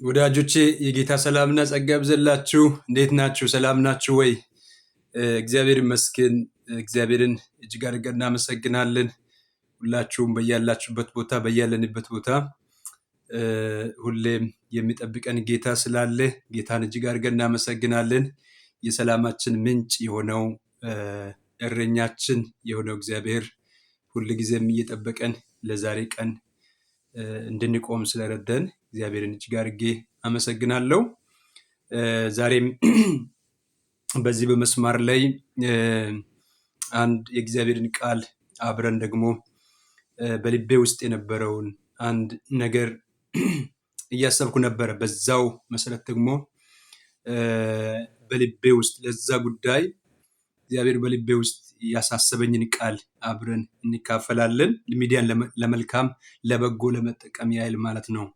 ወዳጆቼ የጌታ ሰላምና ጸጋ ይብዛላችሁ። እንዴት ናችሁ? ሰላም ናችሁ ወይ? እግዚአብሔር ይመስገን። እግዚአብሔርን እጅግ አድርገን እናመሰግናለን። ሁላችሁም በያላችሁበት ቦታ በያለንበት ቦታ ሁሌም የሚጠብቀን ጌታ ስላለ ጌታን እጅግ አድርገን እናመሰግናለን። የሰላማችን ምንጭ የሆነው እረኛችን የሆነው እግዚአብሔር ሁልጊዜም እየጠበቀን ለዛሬ ቀን እንድንቆም ስለረዳን እግዚአብሔርን እጅግ አድርጌ አመሰግናለሁ። ዛሬም በዚህ በመስመር ላይ አንድ የእግዚአብሔርን ቃል አብረን ደግሞ በልቤ ውስጥ የነበረውን አንድ ነገር እያሰብኩ ነበረ። በዛው መሰረት ደግሞ በልቤ ውስጥ ለዛ ጉዳይ እግዚአብሔር በልቤ ውስጥ ያሳሰበኝን ቃል አብረን እንካፈላለን። ሚዲያን ለመልካም ለበጎ ለመጠቀም ያህል ማለት ነው።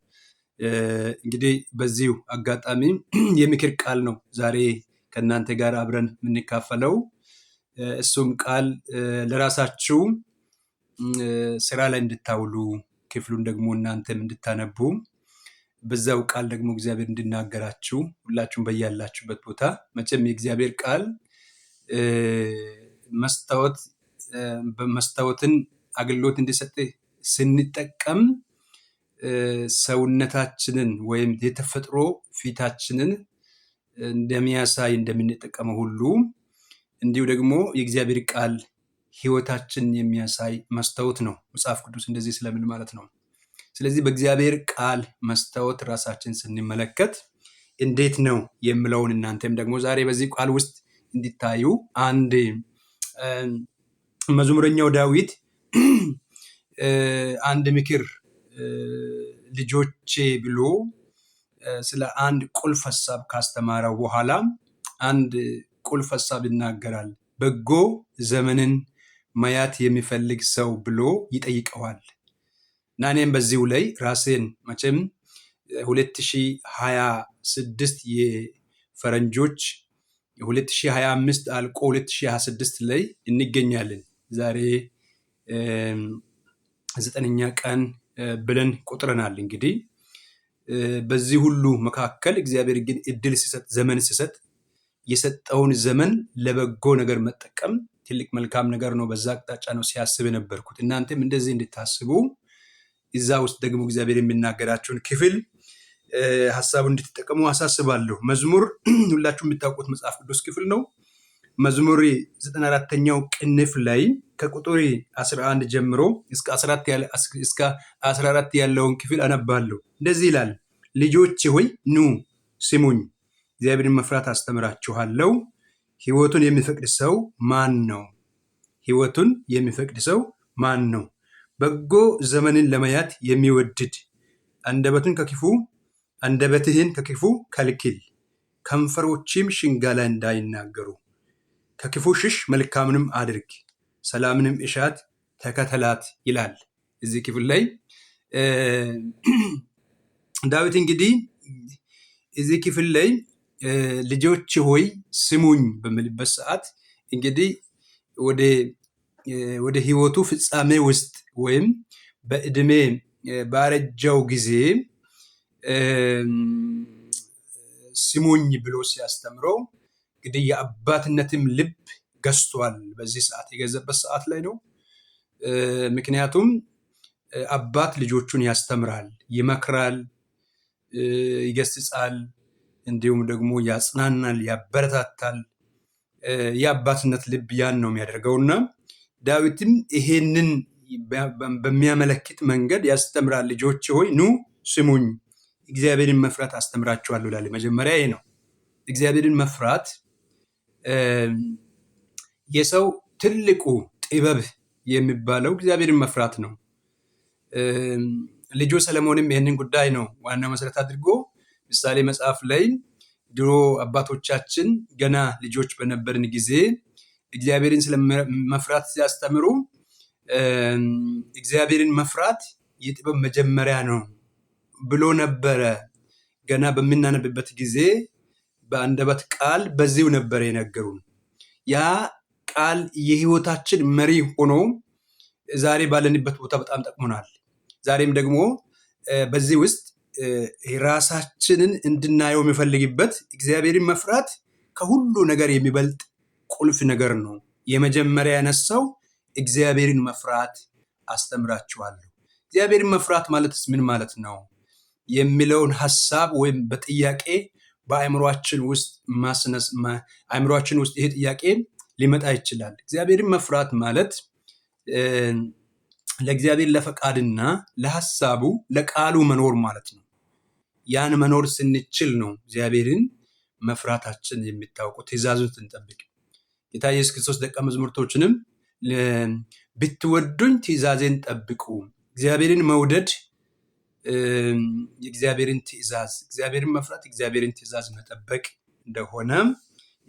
እንግዲህ በዚሁ አጋጣሚ የምክር ቃል ነው ዛሬ ከእናንተ ጋር አብረን የምንካፈለው። እሱም ቃል ለራሳችሁ ስራ ላይ እንድታውሉ ክፍሉን ደግሞ እናንተም እንድታነቡ በዛው ቃል ደግሞ እግዚአብሔር እንድናገራችሁ ሁላችሁም በያላችሁበት ቦታ መቼም የእግዚአብሔር ቃል መስታወትን አገልግሎት እንዲሰጥ ስንጠቀም ሰውነታችንን ወይም የተፈጥሮ ፊታችንን እንደሚያሳይ እንደምንጠቀመው ሁሉ እንዲሁ ደግሞ የእግዚአብሔር ቃል ህይወታችንን የሚያሳይ መስታወት ነው። መጽሐፍ ቅዱስ እንደዚህ ስለምን ማለት ነው። ስለዚህ በእግዚአብሔር ቃል መስታወት ራሳችን ስንመለከት እንዴት ነው የምለውን እናንተም ደግሞ ዛሬ በዚህ ቃል ውስጥ እንዲታዩ አንድ መዝሙረኛው ዳዊት አንድ ምክር ልጆቼ ብሎ ስለ አንድ ቁልፍ ሐሳብ ካስተማረው በኋላ አንድ ቁልፍ ሐሳብ ይናገራል። በጎ ዘመንን ማየት የሚፈልግ ሰው ብሎ ይጠይቀዋል። እና እኔም በዚሁ ላይ ራሴን መቼም 2026 የፈረንጆች 2025 አልቆ 2026 ላይ እንገኛለን። ዛሬ 9ኛ ቀን ብለን ቆጥረናል። እንግዲህ በዚህ ሁሉ መካከል እግዚአብሔር ግን እድል ሲሰጥ ዘመን ሲሰጥ የሰጠውን ዘመን ለበጎ ነገር መጠቀም ትልቅ መልካም ነገር ነው። በዛ አቅጣጫ ነው ሲያስብ የነበርኩት። እናንተም እንደዚህ እንድታስቡ እዛ ውስጥ ደግሞ እግዚአብሔር የሚናገራችሁን ክፍል ሐሳቡ እንድትጠቀሙ አሳስባለሁ። መዝሙር ሁላችሁ የምታውቁት መጽሐፍ ቅዱስ ክፍል ነው። መዝሙር 94ኛው ቅንፍ ላይ ከቁጥር 11 ጀምሮ እስከ 14 ያለውን ክፍል አነባለሁ። እንደዚህ ይላል። ልጆቼ ሆይ ኑ ስሙኝ፣ እግዚአብሔርን መፍራት አስተምራችኋለሁ። ሕይወቱን የሚፈቅድ ሰው ማን ነው? ሕይወቱን የሚፈቅድ ሰው ማን ነው? በጎ ዘመንን ለማየት የሚወድድ አንደበትህን ከክፉ ከልክል፣ ከንፈሮችም ሽንገላ እንዳይናገሩ። ከክፉ ሽሽ፣ መልካምንም አድርግ፣ ሰላምንም እሻት ተከተላት ይላል። እዚህ ክፍል ላይ ዳዊት እንግዲህ እዚህ ክፍል ላይ ልጆች ሆይ ስሙኝ በሚልበት ሰዓት እንግዲህ ወደ ህይወቱ ፍጻሜ ውስጥ ወይም በእድሜ ባረጃው ጊዜ ስሙኝ ብሎ ሲያስተምረው እንግዲህ የአባትነትም ልብ ገዝቷል። በዚህ ሰዓት የገዘበት ሰዓት ላይ ነው። ምክንያቱም አባት ልጆቹን ያስተምራል፣ ይመክራል፣ ይገስጻል፣ እንዲሁም ደግሞ ያጽናናል፣ ያበረታታል። የአባትነት ልብ ያን ነው የሚያደርገውና ዳዊትም ይሄንን በሚያመለክት መንገድ ያስተምራል። ልጆች ሆይ ኑ ስሙኝ፣ እግዚአብሔርን መፍራት አስተምራችኋለሁ ይላል። መጀመሪያ ይሄ ነው። እግዚአብሔርን መፍራት የሰው ትልቁ ጥበብ የሚባለው እግዚአብሔርን መፍራት ነው። ልጁ ሰለሞንም ይህንን ጉዳይ ነው ዋና መሰረት አድርጎ ምሳሌ መጽሐፍ ላይ ድሮ አባቶቻችን ገና ልጆች በነበርን ጊዜ እግዚአብሔርን ስለመፍራት ሲያስተምሩ እግዚአብሔርን መፍራት የጥበብ መጀመሪያ ነው ብሎ ነበረ። ገና በምናነብበት ጊዜ በአንደበት ቃል በዚሁ ነበረ የነገሩን። ያ ቃል የህይወታችን መሪ ሆኖ ዛሬ ባለንበት ቦታ በጣም ጠቅሞናል። ዛሬም ደግሞ በዚህ ውስጥ ራሳችንን እንድናየው የሚፈልግበት እግዚአብሔርን መፍራት ከሁሉ ነገር የሚበልጥ ቁልፍ ነገር ነው። የመጀመሪያ ያነሳው እግዚአብሔርን መፍራት አስተምራችኋለሁ። እግዚአብሔርን መፍራት ማለትስ ምን ማለት ነው የሚለውን ሐሳብ ወይም በጥያቄ በአእምሮአችን ውስጥ ይሄ ጥያቄ ሊመጣ ይችላል። እግዚአብሔርን መፍራት ማለት ለእግዚአብሔር ለፈቃድና ለሐሳቡ ለቃሉ መኖር ማለት ነው። ያን መኖር ስንችል ነው እግዚአብሔርን መፍራታችን የሚታወቀው። ትእዛዙን ስንጠብቅ ጌታ ኢየሱስ ክርስቶስ ደቀ መዛሙርቶችንም ብትወዱኝ ትእዛዜን ጠብቁ። እግዚአብሔርን መውደድ የእግዚአብሔርን ትእዛዝ፣ እግዚአብሔርን መፍራት እግዚአብሔርን ትእዛዝ መጠበቅ እንደሆነ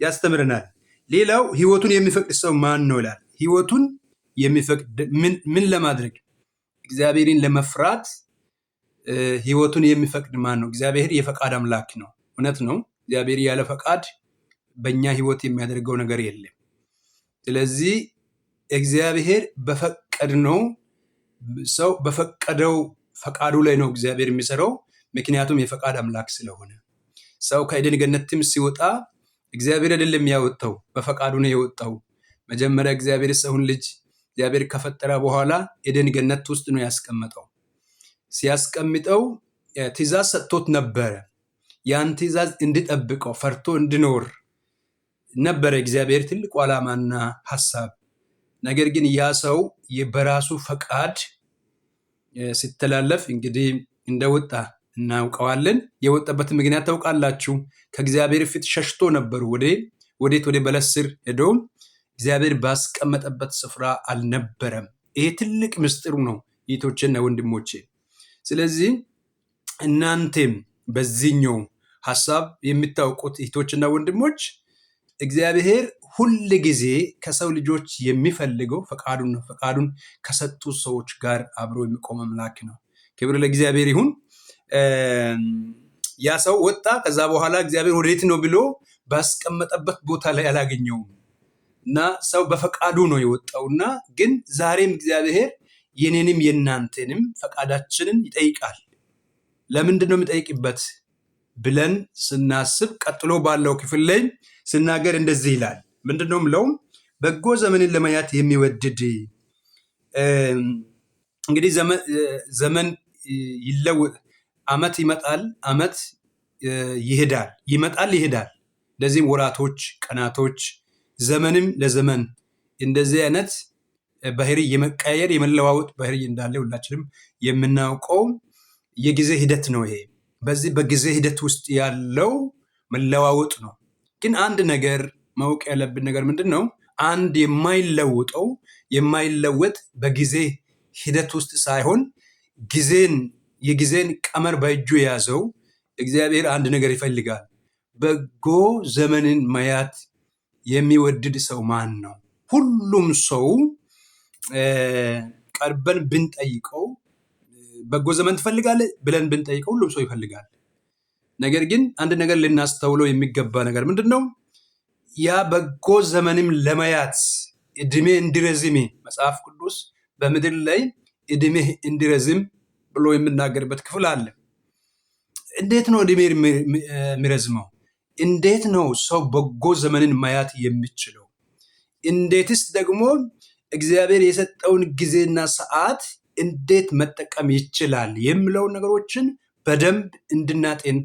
ያስተምረናል። ሌላው ህይወቱን የሚፈቅድ ሰው ማን ነው ይላል። ህይወቱን የሚፈቅድ ምን ለማድረግ? እግዚአብሔርን ለመፍራት ህይወቱን የሚፈቅድ ማን ነው? እግዚአብሔር የፈቃድ አምላክ ነው። እውነት ነው። እግዚአብሔር ያለ ፈቃድ በእኛ ህይወት የሚያደርገው ነገር የለም። ስለዚህ እግዚአብሔር በፈቀድነው ሰው በፈቀደው ፈቃዱ ላይ ነው እግዚአብሔር የሚሰራው። ምክንያቱም የፈቃድ አምላክ ስለሆነ። ሰው ከኤደን ገነትም ሲወጣ እግዚአብሔር አይደለም ያወጣው፣ በፈቃዱ ነው የወጣው። መጀመሪያ እግዚአብሔር ሰውን ልጅ እግዚአብሔር ከፈጠረ በኋላ ኤደን ገነት ውስጥ ነው ያስቀመጠው። ሲያስቀምጠው ትእዛዝ ሰጥቶት ነበረ። ያን ትእዛዝ እንዲጠብቀው ፈርቶ እንዲኖር ነበረ እግዚአብሔር ትልቁ ዓላማና ሐሳብ። ነገር ግን ያ ሰው በራሱ ፈቃድ ሲተላለፍ እንግዲህ እንደወጣ እናውቀዋለን። የወጣበት ምክንያት ታውቃላችሁ። ከእግዚአብሔር ፊት ሸሽቶ ነበሩ። ወዴት? ወደ በለስ ስር ሄዶ እግዚአብሔር ባስቀመጠበት ስፍራ አልነበረም። ይሄ ትልቅ ምስጢሩ ነው እህቶቼና ወንድሞቼ። ስለዚህ እናንተም በዚህኛው ሐሳብ የምታውቁት እህቶችና ወንድሞች እግዚአብሔር ሁል ጊዜ ከሰው ልጆች የሚፈልገው ፈቃዱን ነው። ፈቃዱን ከሰጡ ሰዎች ጋር አብሮ የሚቆም አምላክ ነው። ክብር ለእግዚአብሔር ይሁን። ያ ሰው ወጣ። ከዛ በኋላ እግዚአብሔር ወዴት ነው ብሎ ባስቀመጠበት ቦታ ላይ አላገኘውም እና ሰው በፈቃዱ ነው የወጣውና ግን ዛሬም እግዚአብሔር የኔንም የናንተንም ፈቃዳችንን ይጠይቃል። ለምንድን ነው የሚጠይቅበት ብለን ስናስብ ቀጥሎ ባለው ክፍል ላይ ስናገር እንደዚህ ይላል። ምንድነው ምለው? በጎ ዘመንን ለማየት የሚወድድ እንግዲህ ዘመን ይለወጥ፣ ዓመት ይመጣል፣ ዓመት ይሄዳል፣ ይመጣል፣ ይሄዳል። እንደዚህም ወራቶች፣ ቀናቶች፣ ዘመንም ለዘመን እንደዚህ አይነት ባህሪ የመቀየር የመለዋወጥ ባህሪ እንዳለ ሁላችንም የምናውቀው የጊዜ ሂደት ነው። ይሄ በዚህ በጊዜ ሂደት ውስጥ ያለው መለዋወጥ ነው። ግን አንድ ነገር ማወቅ ያለብን ነገር ምንድን ነው? አንድ የማይለወጥ በጊዜ ሂደት ውስጥ ሳይሆን የጊዜን ቀመር በእጁ የያዘው እግዚአብሔር አንድ ነገር ይፈልጋል። በጎ ዘመንን ማየት የሚወድድ ሰው ማን ነው? ሁሉም ሰው ቀርበን ብንጠይቀው በጎ ዘመን ትፈልጋለህ ብለን ብንጠይቀው ሁሉም ሰው ይፈልጋል። ነገር ግን አንድ ነገር ልናስተውለው የሚገባ ነገር ምንድን ነው? ያ በጎ ዘመንም ለማየት እድሜ እንዲረዝም መጽሐፍ ቅዱስ በምድር ላይ እድሜ እንዲረዝም ብሎ የምናገርበት ክፍል አለ። እንዴት ነው እድሜ የሚረዝመው? እንዴት ነው ሰው በጎ ዘመንን ማየት የሚችለው? እንዴትስ ደግሞ እግዚአብሔር የሰጠውን ጊዜና ሰዓት እንዴት መጠቀም ይችላል የሚለው ነገሮችን በደንብ እንድናጤን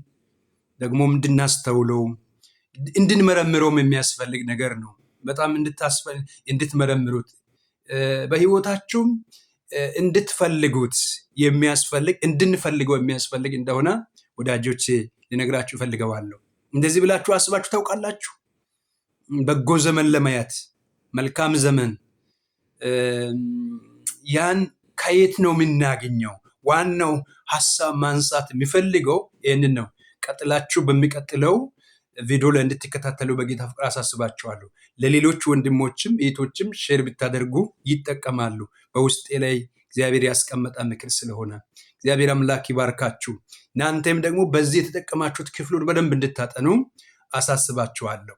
ደግሞ እንድናስተውለው እንድንመረምረውም የሚያስፈልግ ነገር ነው። በጣም እንድትመረምሩት በህይወታችሁም እንድትፈልጉት የሚያስፈልግ እንድንፈልገው የሚያስፈልግ እንደሆነ ወዳጆቼ ልነግራችሁ እፈልጋለሁ። እንደዚህ ብላችሁ አስባችሁ ታውቃላችሁ? በጎ ዘመን ለማየት መልካም ዘመን ያን ከየት ነው የምናገኘው? ዋናው ሐሳብ ማንሳት የሚፈልገው ይህንን ነው። ቀጥላችሁ በሚቀጥለው ቪዲዮ ላይ እንድትከታተሉ በጌታ ፍቅር አሳስባችኋለሁ። ለሌሎች ወንድሞችም እህቶችም ሼር ብታደርጉ ይጠቀማሉ። በውስጤ ላይ እግዚአብሔር ያስቀመጠ ምክር ስለሆነ እግዚአብሔር አምላክ ይባርካችሁ። እናንተም ደግሞ በዚህ የተጠቀማችሁት ክፍሉን በደንብ እንድታጠኑ አሳስባችኋለሁ።